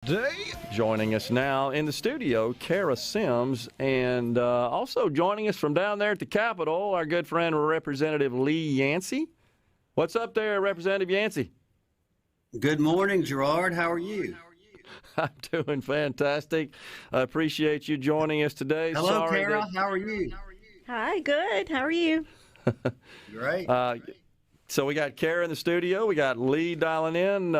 Day. Joining us now in the studio, Cara Sims, and also joining us from down there at the Capitol, our good friend Representative Lee Yancey. What's up there, Representative Yancey? Good morning, Gerard. How are you? I'm doing fantastic. I appreciate you joining us today. Hello, Cara. How are you? Hi, good. How are you? Great. So we got Cara in the studio. We got Lee dialing in.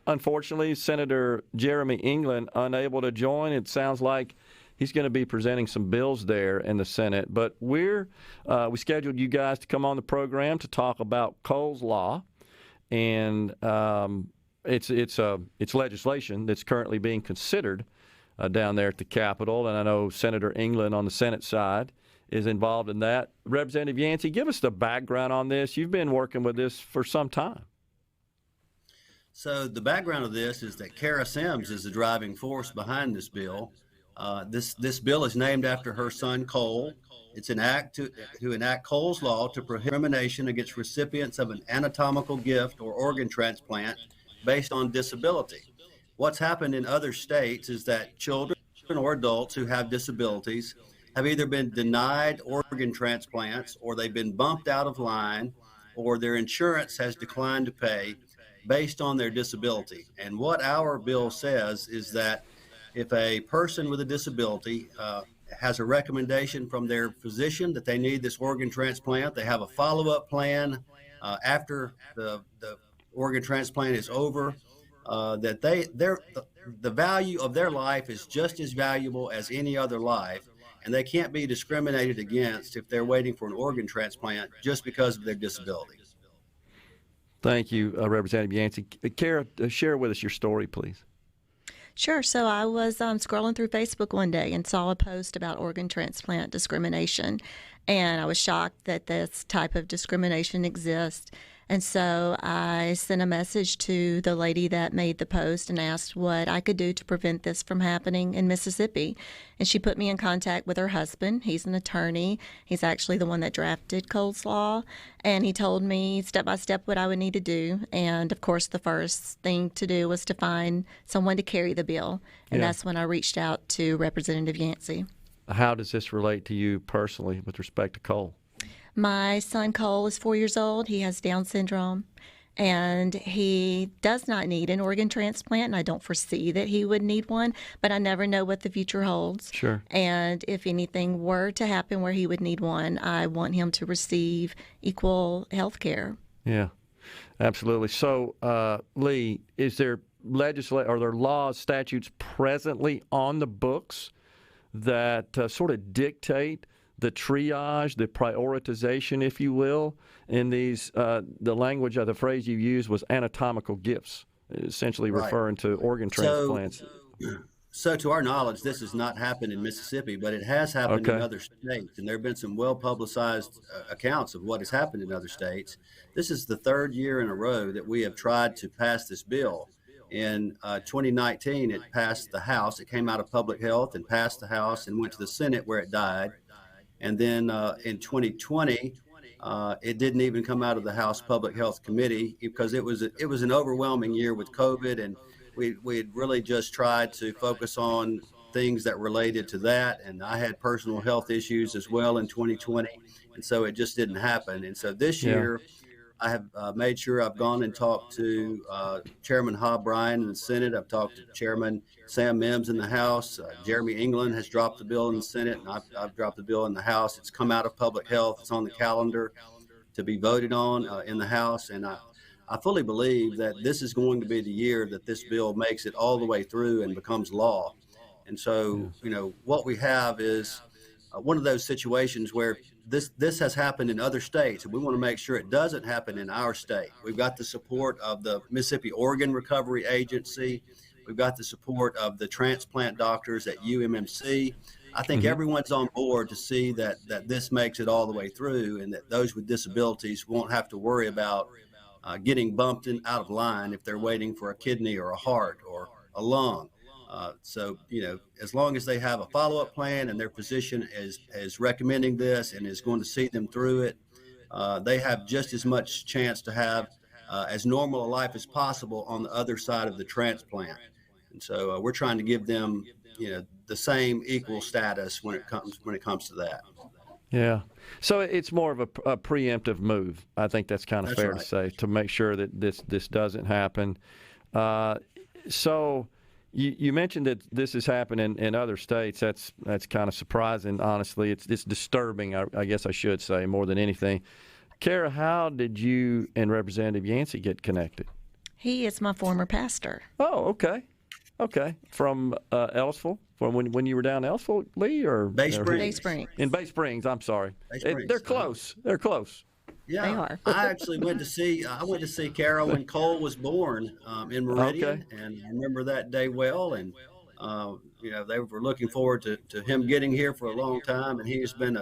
Unfortunately, Senator Jeremy England unable to join. It sounds like he's going to be presenting some bills there in the Senate. But we scheduled you guys to come on the program to talk about Cole's Law, and it's legislation that's currently being considered down there at the Capitol. And I know Senator England on the Senate side is involved in that. Representative Yancey, give us the background on this. You've been working with this for some time. So the background of this is that Cara Sims is the driving force behind this bill. This bill is named after her son, Cole. It's an act to enact Cole's Law to prohibit discrimination against recipients of an anatomical gift or organ transplant based on disability. What's happened in other states is that children or adults who have disabilities have either been denied organ transplants, or they've been bumped out of line, or their insurance has declined to pay based on their disability. And what our bill says is that if a person with a disability has a recommendation from their physician that they need this organ transplant, they have a follow-up plan after the organ transplant is over, that the value of their life is just as valuable as any other life. And they can't be discriminated against if they're waiting for an organ transplant just because of their disability. Thank you, Representative Yancey. Cara, share with us your story, please. Sure. So I was scrolling through Facebook one day and saw a post about organ transplant discrimination. And I was shocked that this type of discrimination exists. And so I sent a message to the lady that made the post and asked what I could do to prevent this from happening in Mississippi. And she put me in contact with her husband. He's an attorney. He's actually the one that drafted Cole's Law. And he told me step by step what I would need to do. And of course, the first thing to do was to find someone to carry the bill. And that's when I reached out to Representative Yancey. How does this relate to you personally with respect to Cole? My son Cole is 4 years old. He has Down syndrome, and he does not need an organ transplant, and I don't foresee that he would need one, but I never know what the future holds. Sure. And if anything were to happen where he would need one, I want him to receive equal health care. Yeah, absolutely. So, Lee, is there are there laws, statutes presently on the books that sort of dictate the triage, the prioritization, if you will, in these, the language of the phrase you used was anatomical gifts, essentially referring to organ transplants. So to our knowledge, this has not happened in Mississippi, but it has happened in other states, and there have been some well-publicized accounts of what has happened in other states. This is the third year in a row that we have tried to pass this bill. In 2019, it passed the House. It came out of Public Health and passed the House and went to the Senate, where it died. And then in 2020, it didn't even come out of the House Public Health Committee because it was an overwhelming year with COVID, and we had really just tried to focus on things that related to that. And I had personal health issues as well in 2020, and so it just didn't happen. And so this year, I have made sure I've gone and talked to Chairman Hobb Bryan in the Senate. I've talked to Chairman Sam Mims in the House. Jeremy England has dropped the bill in the Senate, and I've dropped the bill in the House. It's come out of Public Health. It's on the calendar to be voted on in the House. And I fully believe that this is going to be the year that this bill makes it all the way through and becomes law. And so, what we have is one of those situations where this has happened in other states, and we want to make sure it doesn't happen in our state. We've got the support of the Mississippi Organ Recovery Agency. We've got the support of the transplant doctors at UMMC. I think everyone's on board to see that this makes it all the way through, and that those with disabilities won't have to worry about getting bumped out of line if they're waiting for a kidney or a heart or a lung. So, as long as they have a follow-up plan and their physician is recommending this and is going to see them through it, they have just as much chance to have as normal a life as possible on the other side of the transplant. And so we're trying to give them, the same equal status when it comes to that. Yeah. So it's more of a preemptive move. I think that's kind of fair to say, to make sure that this doesn't happen. So you mentioned that this has happened in other states. That's kind of surprising, honestly. It's disturbing, I guess I should say, more than anything. Cara, how did you and Representative Yancey get connected? He is my former pastor. Oh, okay. Okay. From Ellisville? From when you were down in Ellisville, Lee? Or Bay Springs. Bay Springs. In Bay Springs, I'm sorry. Bay Springs. They're close. They're close. Yeah, they are. I actually went to see Cara when Cole was born in Meridian, and I remember that day well. And they were looking forward to him getting here for a long time, and he has been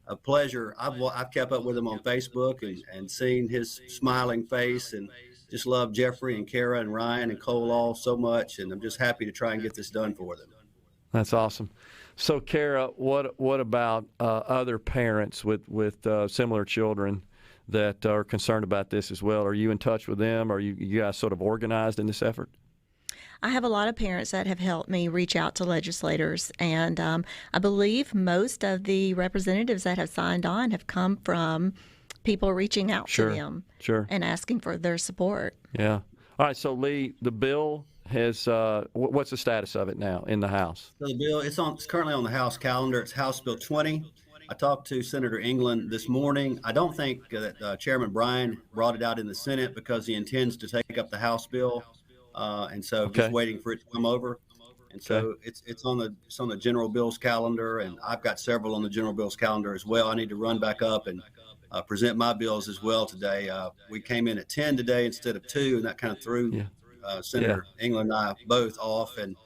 a pleasure. I've kept up with him on Facebook and seen his smiling face, and just love Jeffrey and Cara and Ryan and Cole all so much, and I'm just happy to try and get this done for them. That's awesome. So, Cara, what about other parents with similar children that are concerned about this as well? Are you in touch with them? Are you guys sort of organized in this effort? I have a lot of parents that have helped me reach out to legislators, and I believe most of the representatives that have signed on have come from people reaching out to them and asking for their support. Yeah. All right, so Lee, the bill has what's the status of it now in the House? So the bill, it's currently on the House calendar. It's House Bill 20. I talked to Senator England this morning. I don't think that Chairman Bryan brought it out in the Senate because he intends to take up the House bill, and so just waiting for it to come over. And so it's on the general bills calendar, and I've got several on the general bills calendar as well. I need to run back up and present my bills as well today. We came in at 10 today instead of 2, and that kind of threw Senator England and I both off. And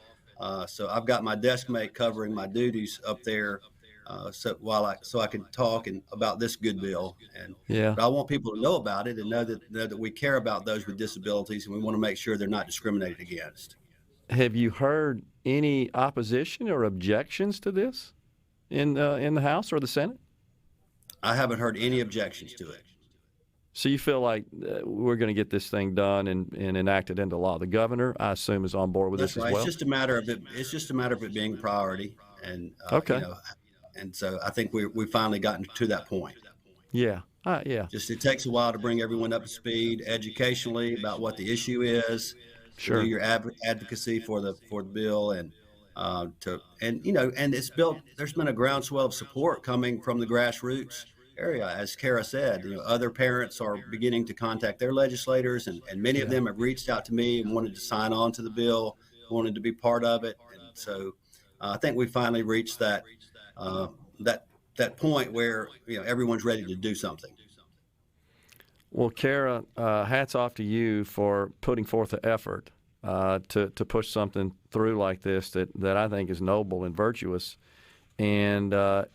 so I've got my desk mate covering my duties up there, so I can talk about this good bill. And but I want people to know about it and know that we care about those with disabilities, and we want to make sure they're not discriminated against. Have you heard any opposition or objections to this in the House or the Senate? I haven't heard any objections to it. So you feel like we're going to get this thing done and enacted into law. The governor, I assume, is on board with this as well. It's just a matter of it. It's just a matter of it being a priority, and and so I think we finally gotten to that point. Yeah. Just it takes a while to bring everyone up to speed educationally about what the issue is. Sure. Do your advocacy for the bill, and it's built. There's been a groundswell of support coming from the grassroots area, as Cara said. Other parents are beginning to contact their legislators, and many of them have reached out to me and wanted to sign on to the bill, wanted to be part of it. And so I think we finally reached that point where everyone's ready to do something. Well, Cara, hats off to you for putting forth the effort to push something through like this that I think is noble and virtuous. And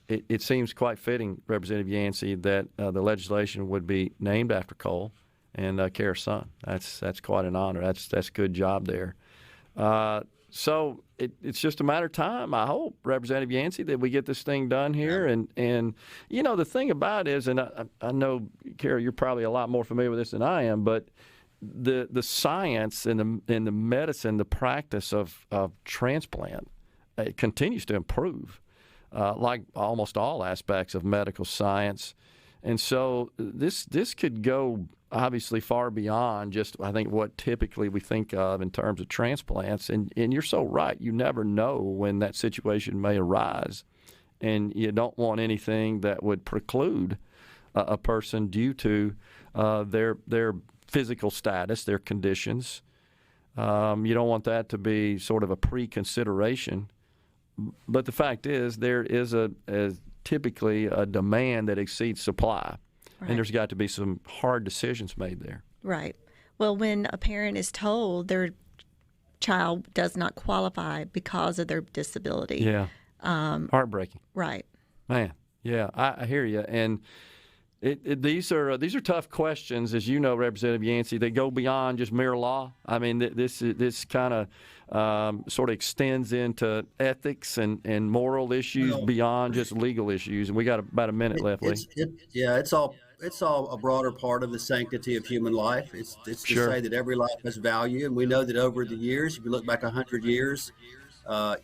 it seems quite fitting, Representative Yancey, that the legislation would be named after Cole and Cara's son. That's quite an honor. That's a good job there. So it's just a matter of time, I hope, Representative Yancey, that we get this thing done here. And the thing about it is, and I know, Cara, you're probably a lot more familiar with this than I am, but the science and the medicine, the practice of transplant, it continues to improve, like almost all aspects of medical science. And so this could go obviously far beyond just, I think, what typically we think of in terms of transplants. And you're so right. You never know when that situation may arise. And you don't want anything that would preclude a person due to their physical status, their conditions. You don't want that to be sort of a pre-consideration. But the fact is, there is typically a demand that exceeds supply. Right. And there's got to be some hard decisions made there. Right. Well, when a parent is told their child does not qualify because of their disability. Yeah. Heartbreaking. Right. Man, yeah, I hear you. And these are tough questions, as you know, Representative Yancey. They go beyond just mere law. I mean, this kind of sort of extends into ethics and moral issues beyond just legal issues. And we got about a minute left, Lee. It's it's all a broader part of the sanctity of human life. It's to Sure. say that every life has value, and we know that over the years, if you look back 100 years,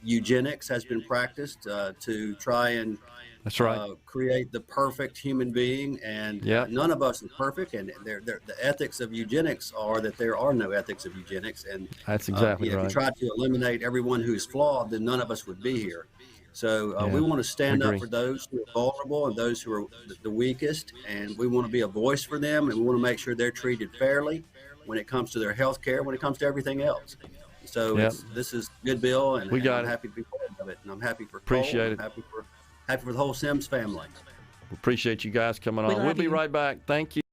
eugenics has been practiced to try and That's right. create the perfect human being, and Yep. none of us are perfect. And the ethics of eugenics are that there are no ethics of eugenics. And That's exactly if you right. try to eliminate everyone who's flawed, then none of us would be here. So Yeah, we want to stand up agree. for those who are vulnerable and those who are the weakest, and we want to be a voice for them, and we want to make sure they're treated fairly when it comes to their health care, when it comes to everything else. So Yep. this is a good bill, and, We got I'm it. happy to be part of it, and I'm happy for Appreciate Cole, it. I'm happy for the whole Sims family. Appreciate you guys coming We on. We'll love be you. right back. Thank you.